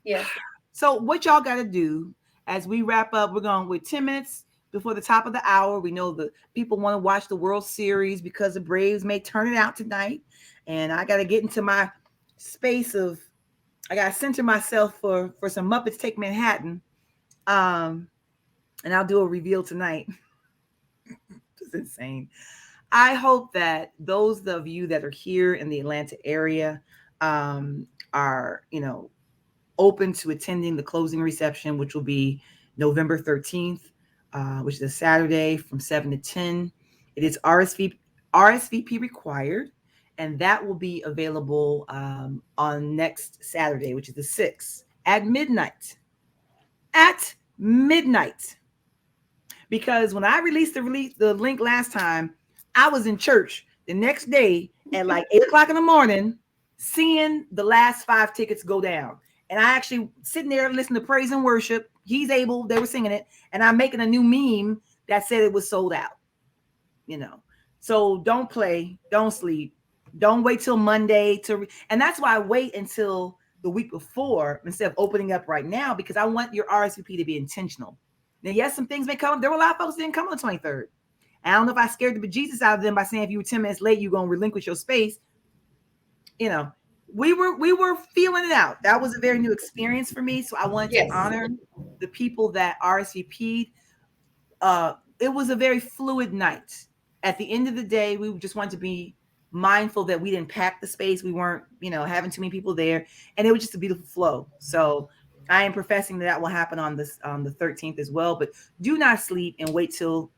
Yeah. So what y'all got to do as we wrap up, we're going with 10 minutes before the top of the hour. We know the people want to watch the World Series because the Braves may turn it out tonight. And I got to get into my space I got to center myself for some Muppets Take Manhattan. And I'll do a reveal tonight. It's insane. I hope that those of you that are here in the Atlanta area are, open to attending the closing reception, which will be November 13th, which is a Saturday from 7 to 10. It is RSVP required, and that will be available on next Saturday, which is the 6th at midnight. At midnight. Because when I released the link last time, I was in church the next day at like 8 o'clock in the morning, seeing the last 5 tickets go down. And I actually sitting there listening to praise and worship. He's able, they were singing it. And I'm making a new meme that said it was sold out, you know. So don't play, don't sleep, don't wait till Monday and that's why I wait until the week before instead of opening up right now, because I want your RSVP to be intentional. Now, yes, some things may come. There were a lot of folks that didn't come on the 23rd. I don't know if I scared the bejesus out of them by saying if you were 10 minutes late, you're gonna relinquish your space. You know, we were feeling it out. That was a very new experience for me. So I wanted to Yes. honor the people that RSVP'd. It was a very fluid night. At the end of the day, we just wanted to be mindful that we didn't pack the space. We weren't, having too many people there, and it was just a beautiful flow. So I am professing that will happen on the 13th as well. But do not sleep and wait till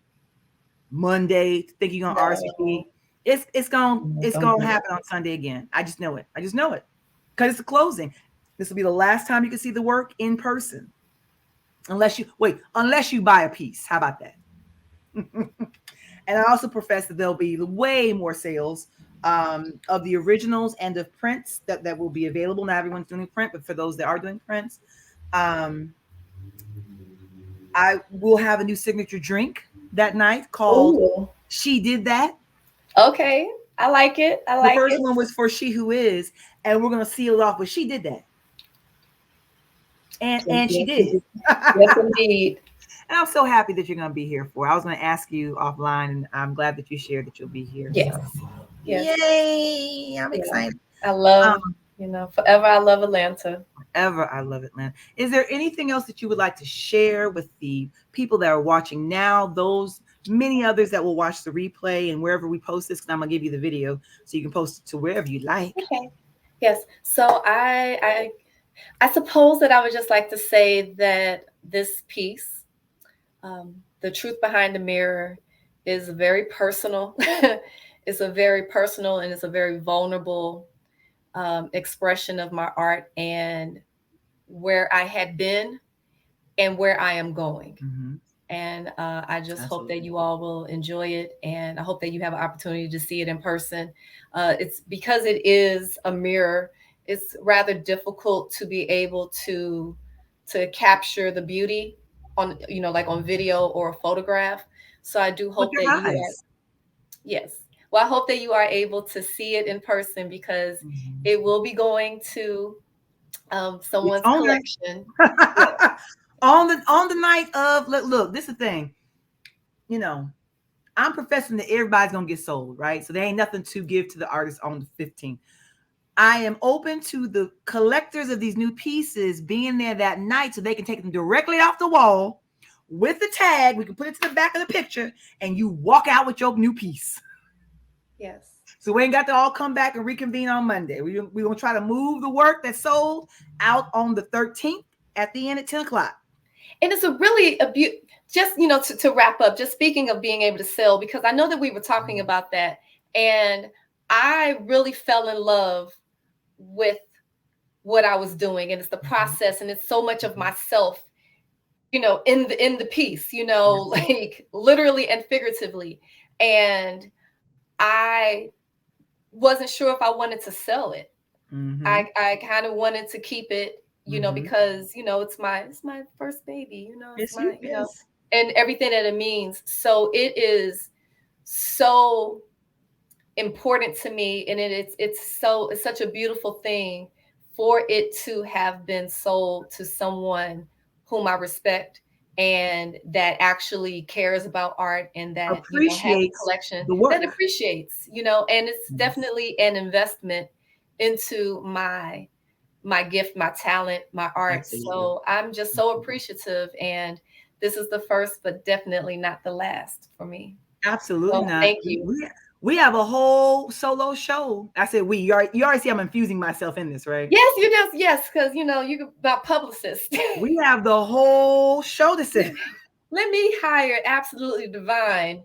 Monday to think you're gonna RSVP. No. It's gonna happen on Sunday again. I just know it. Because it's a closing. This will be the last time you can see the work in person, unless you buy a piece. How about that? And I also profess that there'll be way more sales of the originals and of prints that will be available. Not everyone's doing print, but for those that are doing prints, um, I will have a new signature drink that night called Ooh. She Did That. Okay. I like it. I The like first it. one was for She Who Is, and we're going to seal it off with She Did That. And she Yes, did. indeed. Yes, indeed. And I'm so happy that you're going to be here for. I was going to ask you offline, and I'm glad that you shared that you'll be here. Yes. So, Yes. yay! I'm Yeah. excited. I love, Um, forever I love Atlanta. Ever, I love Atlanta. Is there anything else that you would like to share with the people that are watching now? Those many others that will watch the replay and wherever we post this, because I'm gonna give you the video so you can post it to wherever you like. Okay. Yes. So I suppose that I would just like to say that this piece, The Truth Behind the Mirror, is very personal. It's a very personal and it's a very vulnerable expression of my art and where I had been and where I am going. Mm-hmm. And I just hope that Absolutely. you all will enjoy it. And I hope that you have an opportunity to see it in person. It's because it is a mirror, it's rather difficult to be able to capture the beauty on, like on video or a photograph. So I do With hope your that you are, eyes. yes. Well, I hope that you are able to see it in person because Mm-hmm. it will be going to It's someone's only collection. Yeah. on the night of look, this is the thing. I'm professing that everybody's gonna get sold, right? So there ain't nothing to give to the artist on the 15th. I am open to the collectors of these new pieces being there that night so they can take them directly off the wall with the tag. We can put it to the back of the picture and you walk out with your new piece. Yes. So we ain't got to all come back and reconvene on Monday. We're going to try to move the work that's sold out on the 13th at the end at 10 o'clock. And it's a really just to wrap up, just speaking of being able to sell, because I know that we were talking about that, and I really fell in love with what I was doing, and it's the process, and it's so much of myself, in the piece, like literally and figuratively. And I wasn't sure if I wanted to sell it. Mm-hmm. I kind of wanted to keep it, because it's my first baby, it's Yes, you my, yes. and everything that it means. So it is so important to me, and it's such a beautiful thing for it to have been sold to someone whom I respect and that actually cares about art and that has a Appreciates collection the work. that appreciates, and it's Yes. definitely an investment into my gift, my talent, my art. Absolutely. So I'm just so appreciative, and this is the first but definitely not the last for me. Absolutely So not. thank you. We have a whole solo show. I said you already see I'm infusing myself in this, right? Yes, you just yes, because you about publicist. We have the whole show to say. Let me hire absolutely divine,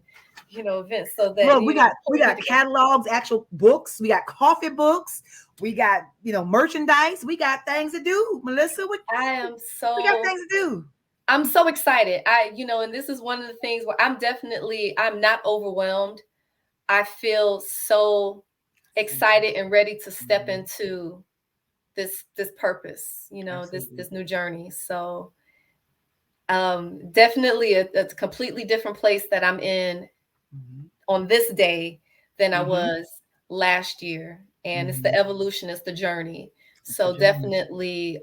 events so that Look, we pull me got together. catalogs, actual books, we got coffee books, we got merchandise, we got things to do. Melissa, I am we got so things to do. I'm so excited. And this is one of the things where I'm not overwhelmed. I feel so excited and ready to step into this purpose, this Absolutely. new journey. So Definitely a completely different place that I'm in Mhm. on this day than I Mhm. was last year. And it's the Mhm. evolution, it's the journey. It's the So journey. definitely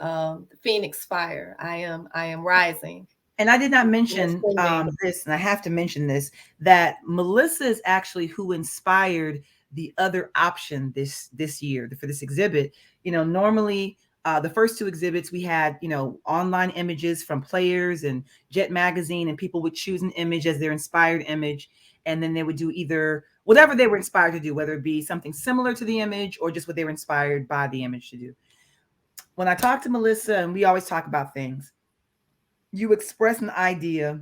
Phoenix Fire. I am rising And I did not and mention ascending. this, and I have to mention this, that Melissa is actually who inspired the other option this year for this exhibit. Normally the first two exhibits we had, online images from players and Jet Magazine, and people would choose an image as their inspired image, and then they would do either whatever they were inspired to do, whether it be something similar to the image or just what they were inspired by the image to do. When I talk to Melissa, and we always talk about things, you express an idea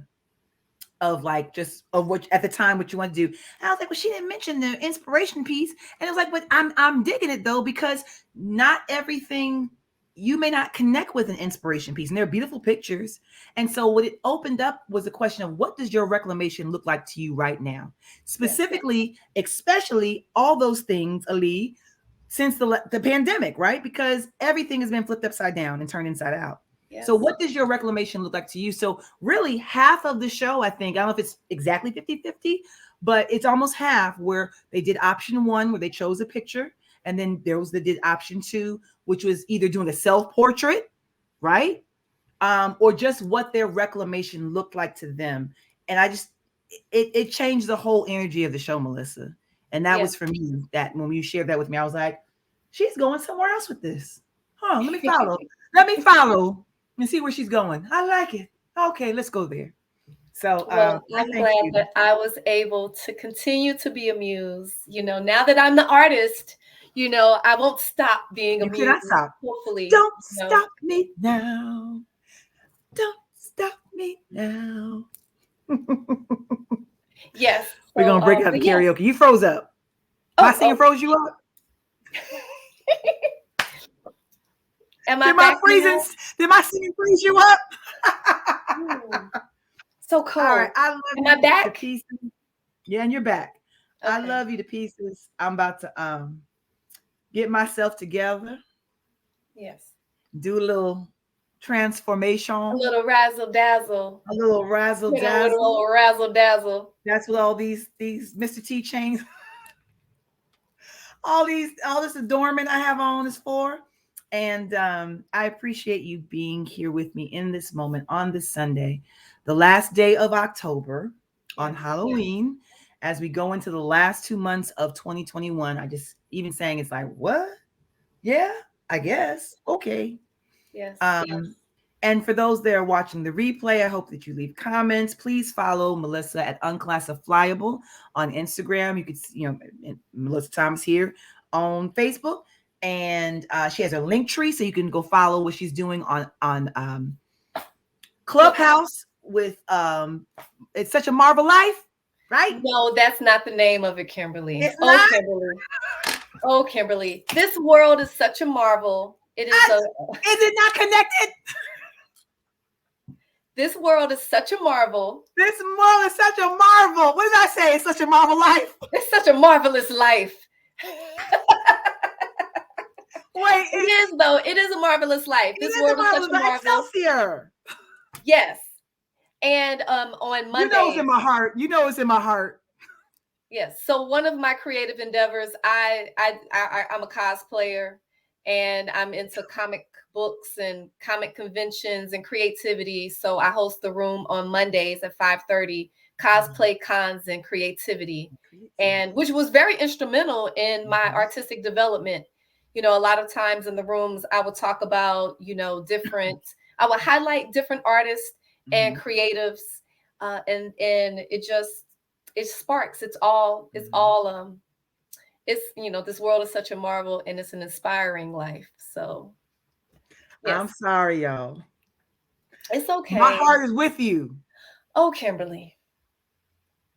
of like just of what at the time what you want to do. And I was like, well, she didn't mention the inspiration piece. And it was like, but I'm digging it though, because not everything, you may not connect with an inspiration piece. And they're beautiful pictures. And so what it opened up was the question of, what does your reclamation look like to you right now? Yes, Specifically, especially all those things, Ali, since the pandemic, right? Because everything has been flipped upside down and turned inside out. So yes, what does your reclamation look like to you? So really half of the show, I think, I don't know if it's exactly 50-50, but it's almost half, where they did option one, where they chose a picture. And then there was the did option two, which was either doing a self-portrait, right? Or just what their reclamation looked like to them. And I just, it changed the whole energy of the show, Melissa. And that yes. was for me, that when you shared that with me, I was like, she's going somewhere else with this. Huh, let me follow. Let me follow and see where she's going. I like it. Okay, let's go there. So Well, I I'm thank glad you. that I was able to continue to be a muse. Now that I'm the artist, I won't stop being a You muse. cannot stop. Hopefully, Don't stop me now. Don't stop me now. yes. We're So, gonna break out the but yes. karaoke. You froze up. My Oh, singing froze you up. am I Did my back freezing? now? Did my singing freeze you up? Hmm, so All right, cold. I love Am I you to back? pieces. Yeah, and you're back. I Okay. love you to pieces. I'm about to get myself together, Yes. do a little A transformation, little razzle dazzle. a little razzle With a dazzle. little razzle dazzle. That's what all these Mr. T chains, all this adornment I have on is for. And I appreciate you being here with me in this moment on this Sunday, the last day of October, on Yes. Halloween, as we go into the last 2 months of 2021. I just even saying it's like, what? Yeah, I guess. Okay. Yes. Um, and for those that are watching the replay, I hope that you leave comments. Please follow Melissa at Unclassifiable on Instagram. You could see, Melissa Thomas here on Facebook, and she has a link tree, so you can go follow what she's doing on Clubhouse. Clubhouse with It's Such a Marvel Life, right? No, that's not the name of it, Kimberly. It's Oh, not. Kimberly. Oh, Kimberly. This world is such a marvel. It is a Is it not connected? This world is such a marvel. This world is such a marvel. What did I say? It's such a marvel life. It's such a marvelous life. Wait, It is though. It is a marvelous life. it This is a world is such marvelous a life. marvel. Excelsior. Yes. And on You know it's Mondays, in my heart. You know it's in my heart. yes. So one of my creative endeavors, I'm a cosplayer, and I'm into comic books and comic conventions and creativity. So I host the room on Mondays at 5:30, cosplay cons and creativity, and which was very instrumental in my artistic development. A lot of times in the rooms, I would talk about, I would highlight different artists and creatives, and it sparks. It's this world is such a marvel, and it's an inspiring life. So yes, I'm sorry, y'all. it's My okay. heart is with you. Oh, Kimberly.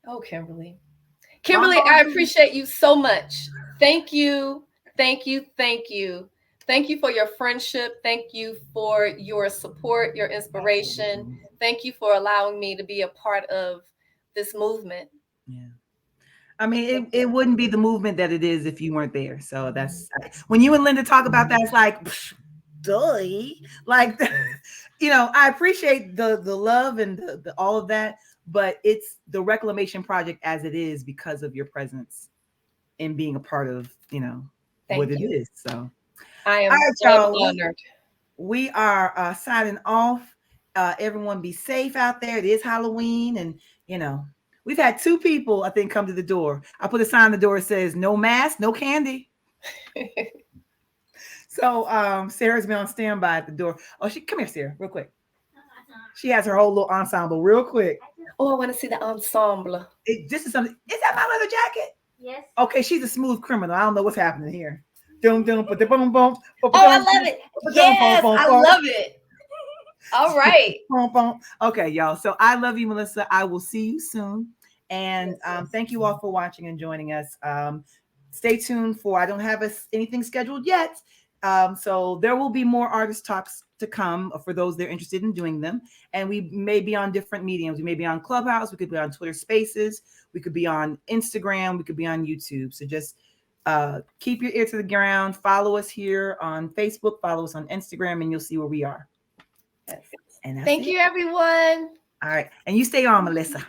Oh, Kimberly. My Kimberly, heart I is appreciate you so much. Thank you. Thank you. Thank you. Thank you for your friendship. Thank you for your support, your inspiration. absolutely. Thank you for allowing me to be a part of this movement. Yeah. I mean, it wouldn't be the movement that it is if you weren't there. So that's when you and Linda talk about that, it's like, psh, duh. Like, I appreciate the love and the all of that, but it's the Reclamation project as it is because of your presence and being a part of, what Thank it you. is. So, all I am right, so y'all. honored. We are signing off. Everyone be safe out there. It is Halloween, and you know, we've had two people, I think, come to the door. I put a sign on the door that says no mask, no candy. So Sarah's been on standby at the door. Oh, she come here, Sarah, real quick. She has her whole little ensemble, real quick. Oh, I want to see the ensemble. This is something. Is that my leather jacket? Yes. Okay, she's a smooth criminal. I don't know what's happening here. Dum dum, but the boom boom. Oh, I love it. Yes, I love it. All right. Okay, y'all. So I love you, Melissa. I will see you soon. And thank you all for watching and joining us. Stay tuned for, I don't have anything scheduled yet. So there will be more artist talks to come for those that are interested in doing them. And we may be on different mediums. We may be on Clubhouse. We could be on Twitter Spaces. We could be on Instagram. We could be on YouTube. So just keep your ear to the ground. Follow us here on Facebook. Follow us on Instagram, and you'll see where we are. Yes. And thank you, everyone. All right. And you stay on, Melissa.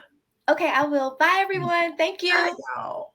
Okay, I will. Bye, everyone. Thank you. Bye, y'all.